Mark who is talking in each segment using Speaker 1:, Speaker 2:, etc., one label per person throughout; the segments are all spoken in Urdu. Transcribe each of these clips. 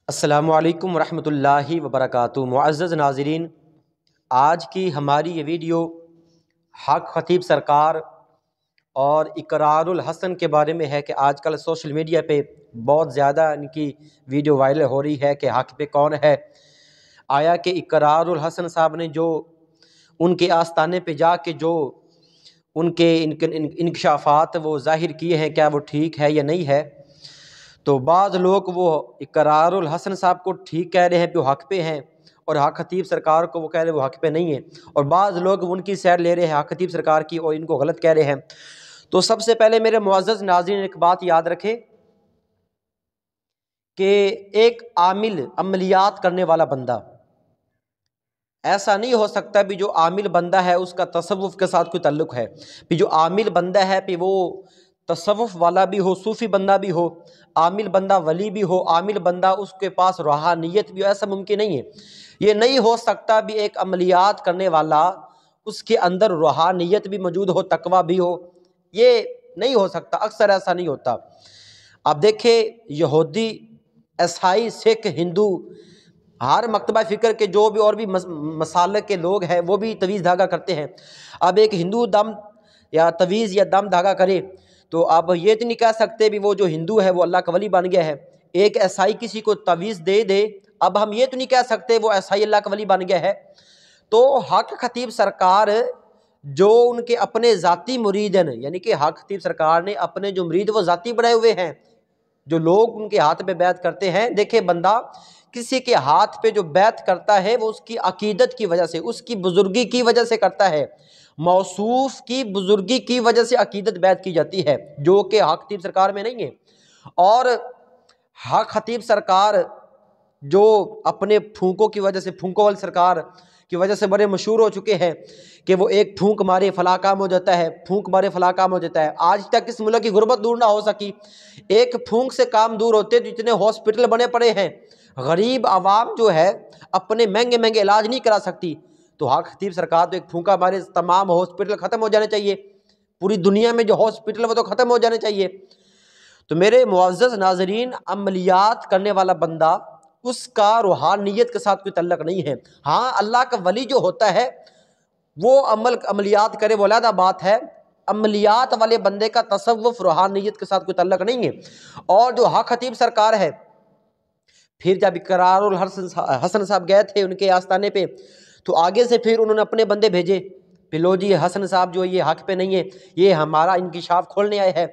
Speaker 1: السلام علیکم ورحمۃ اللہ وبرکاتہ۔ معزز ناظرین، آج کی ہماری یہ ویڈیو حق خطیب سرکار اور اقرار الحسن کے بارے میں ہے کہ آج کل سوشل میڈیا پہ بہت زیادہ ان کی ویڈیو وائرل ہو رہی ہے کہ حق پہ کون ہے۔ آیا کہ اقرار الحسن صاحب نے جو ان کے آستانے پہ جا کے جو ان کے انکشافات وہ ظاہر کیے ہیں، کیا وہ ٹھیک ہے یا نہیں ہے؟ تو بعض لوگ وہ اقرار الحسن صاحب کو ٹھیک کہہ رہے ہیں کہ وہ حق پہ ہیں، اور حق خطیب سرکار کو وہ کہہ رہے ہیں وہ حق پہ نہیں ہیں، اور بعض لوگ ان کی سیر لے رہے ہیں حق خطیب سرکار کی اور ان کو غلط کہہ رہے ہیں۔ تو سب سے پہلے میرے معزز ناظرین ایک بات یاد رکھیں کہ ایک عامل عملیات کرنے والا بندہ، ایسا نہیں ہو سکتا بھی جو عامل بندہ ہے اس کا تصوف کے ساتھ کوئی تعلق ہے، بھی جو عامل بندہ ہے بھی وہ تصوف والا بھی ہو، صوفی بندہ بھی ہو، عامل بندہ ولی بھی ہو، عامل بندہ اس کے پاس روحانیت بھی ہو، ایسا ممکن نہیں ہے۔ یہ نہیں ہو سکتا بھی ایک عملیات کرنے والا اس کے اندر روحانیت بھی موجود ہو، تقویٰ بھی ہو، یہ نہیں ہو سکتا، اکثر ایسا نہیں ہوتا۔ آپ دیکھیں یہودی، عیسائی، سکھ، ہندو، ہر مکتبہ فکر کے جو بھی اور بھی مسالک کے لوگ ہیں وہ بھی تویز دھاگا کرتے ہیں۔ اب ایک ہندو دم یا تویز یا دم دھاگا کرے تو آپ یہ تو نہیں کہہ سکتے بھی وہ جو ہندو ہے وہ اللہ کا ولی بن گیا ہے۔ ایک عیسائی کسی کو تویز دے دے، اب ہم یہ تو نہیں کہہ سکتے وہ عیسائی اللہ کا ولی بن گیا ہے۔ تو حق خطیب سرکار جو ان کے اپنے ذاتی مرید ہیں، یعنی کہ حق خطیب سرکار نے اپنے جو مرید وہ ذاتی بنائے ہوئے ہیں، جو لوگ ان کے ہاتھ پہ بیعت کرتے ہیں۔ دیکھیں بندہ کسی کے ہاتھ پہ جو بیعت کرتا ہے وہ اس کی عقیدت کی وجہ سے، اس کی بزرگی کی وجہ سے کرتا ہے، موصوف کی بزرگی کی وجہ سے عقیدت بیعت کی جاتی ہے، جو کہ حق خطیب سرکار میں نہیں ہے۔ اور حق خطیب سرکار جو اپنے پھونکوں کی وجہ سے، پھونکوں والے سرکار کی وجہ سے بڑے مشہور ہو چکے ہیں کہ وہ ایک پھونک مارے فلاں کام ہو جاتا ہے، پھونک مارے فلاں کام ہو جاتا ہے۔ آج تک اس ملک کی غربت دور نہ ہو سکی، ایک پھونک سے کام دور ہوتے تو اتنے ہاسپٹل بنے پڑے ہیں، غریب عوام جو ہے اپنے مہنگے مہنگے علاج نہیں کرا سکتی، تو حق خطیب سرکار تو ایک پھونکا مارے تمام ہاسپٹل ختم ہو جانے چاہیے، پوری دنیا میں جو ہاسپٹل وہ تو ختم ہو جانے چاہیے۔ تو میرے معزز ناظرین، عملیات کرنے والا بندہ اس کا روحانیت کے ساتھ کوئی تعلق نہیں ہے۔ ہاں اللہ کا ولی جو ہوتا ہے وہ عملیات کرے وہ علیحدہ بات ہے، عملیات والے بندے کا تصوف روحانیت کے ساتھ کوئی تعلق نہیں ہے۔ اور جو حق خطیب سرکار ہے، پھر جب اقرار الحسن صاحب گئے تھے ان کے آستانے پہ تو آگے سے پھر انہوں نے اپنے بندے بھیجے، پھر لو جی حسن صاحب جو یہ حق پہ نہیں ہے، یہ ہمارا انکشاف کھولنے آئے ہیں۔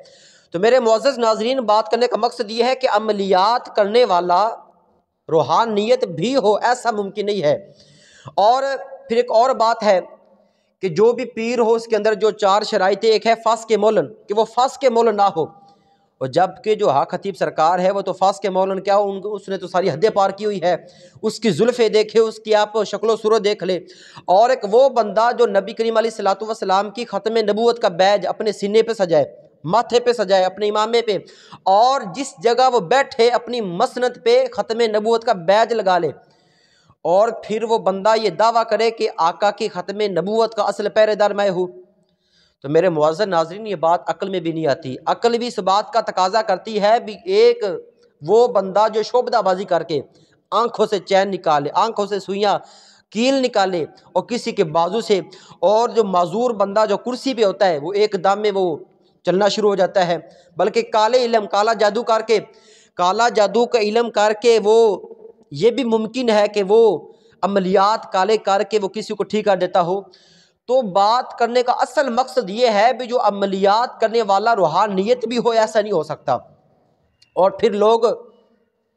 Speaker 1: تو میرے معزز ناظرین، بات کرنے کا مقصد یہ ہے کہ عملیات کرنے والا روحانیت بھی ہو ایسا ممکن نہیں ہے۔ اور پھر ایک اور بات ہے کہ جو بھی پیر ہو اس کے اندر جو چار شرائط، ایک ہے فاسق مولن، کہ وہ فاسق مولن نہ ہو، اور جبکہ جو حق خطیب سرکار ہے وہ تو فاسق مولن کیا ہو، اس نے تو ساری حدیں پار کی ہوئی ہے، اس کی زلفیں دیکھے، اس کی آپ شکل و صورت دیکھ لے۔ اور ایک وہ بندہ جو نبی کریم علیہ الصلوۃ والسلام کی ختم نبوت کا بیج اپنے سینے پہ سجائے، ماتھے پہ سجائے، اپنے امامے پہ، اور جس جگہ وہ بیٹھے اپنی مسند پہ ختم نبوت کا بیج لگا لے، اور پھر وہ بندہ یہ دعویٰ کرے کہ آقا کی ختم نبوت کا اصل پہرے دار میں ہوں، تو میرے معزز ناظرین یہ بات عقل میں بھی نہیں آتی۔ عقل بھی اس بات کا تقاضا کرتی ہے بھی ایک وہ بندہ جو شعبدہ بازی کر کے آنکھوں سے چین نکالے، آنکھوں سے سوئیاں کیل نکالے، اور کسی کے بازو سے، اور جو معذور بندہ جو کرسی پہ ہوتا ہے وہ ایک دم میں وہ چلنا شروع ہو جاتا ہے، بلکہ کالے علم، کالا جادو کر کے، کالا جادو کا علم کر کے وہ یہ بھی ممکن ہے کہ وہ عملیات کالے کر کے وہ کسی کو ٹھیک کر دیتا ہو۔ تو بات کرنے کا اصل مقصد یہ ہے بھی جو عملیات کرنے والا روحانیت بھی ہو ایسا نہیں ہو سکتا۔ اور پھر لوگ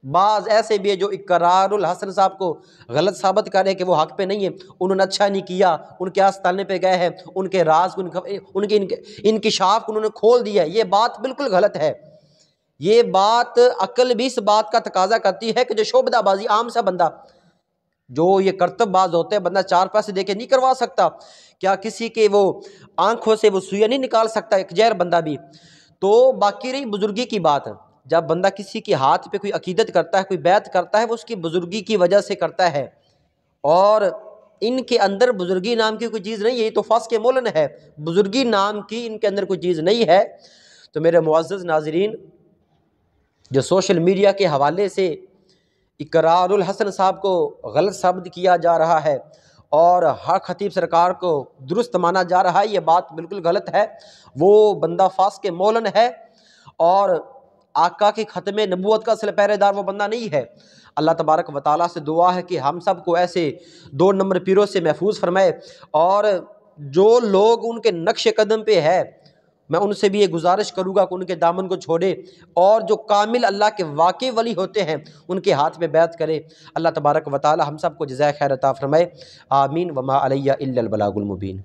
Speaker 1: بعض ایسے بھی ہے جو اقرار الحسن صاحب کو غلط ثابت کرے کہ وہ حق پہ نہیں ہے، انہوں نے اچھا نہیں کیا، ان کے آستانے پہ گئے ہیں، ان کے راز ان کے انکشاف کو انہوں نے کھول دیا ہے، یہ بات بالکل غلط ہے۔ یہ بات عقل بھی اس بات کا تقاضا کرتی ہے کہ جو شعبدہ بازی عام سا بندہ جو یہ کرتب باز ہوتے ہیں، بندہ چار پیسے دے کے نہیں کروا سکتا، کیا کسی کے وہ آنکھوں سے وہ سوئیاں نہیں نکال سکتا ایک جہر بندہ بھی؟ تو باقی رہی بزرگی کی بات، جب بندہ کسی کے ہاتھ پہ کوئی عقیدت کرتا ہے، کوئی بیعت کرتا ہے، وہ اس کی بزرگی کی وجہ سے کرتا ہے، اور ان کے اندر بزرگی نام کی کوئی چیز نہیں ہے، یہ تو فاسق مولن ہے، بزرگی نام کی ان کے اندر کوئی چیز نہیں ہے۔ تو میرے معزز ناظرین، جو سوشل میڈیا کے حوالے سے اقرار الحسن صاحب کو غلط ثابت کیا جا رہا ہے اور ہر خطیب سرکار کو درست مانا جا رہا ہے، یہ بات بالکل غلط ہے۔ وہ بندہ فاسق مولن ہے اور آقا کی ختم نبوت کا اصل پہرے دار وہ بندہ نہیں ہے۔ اللہ تبارک و تعالیٰ سے دعا ہے کہ ہم سب کو ایسے 2 نمبر پیروں سے محفوظ فرمائے، اور جو لوگ ان کے نقش قدم پہ ہے میں ان سے بھی یہ گزارش کروں گا کہ ان کے دامن کو چھوڑے، اور جو کامل اللہ کے واقعی ولی ہوتے ہیں ان کے ہاتھ میں بیعت کرے۔ اللہ تبارک و تعالی ہم سب کو جزائے خیر عطا فرمائے، آمین۔ وما علیہ الا البلاغ المبین۔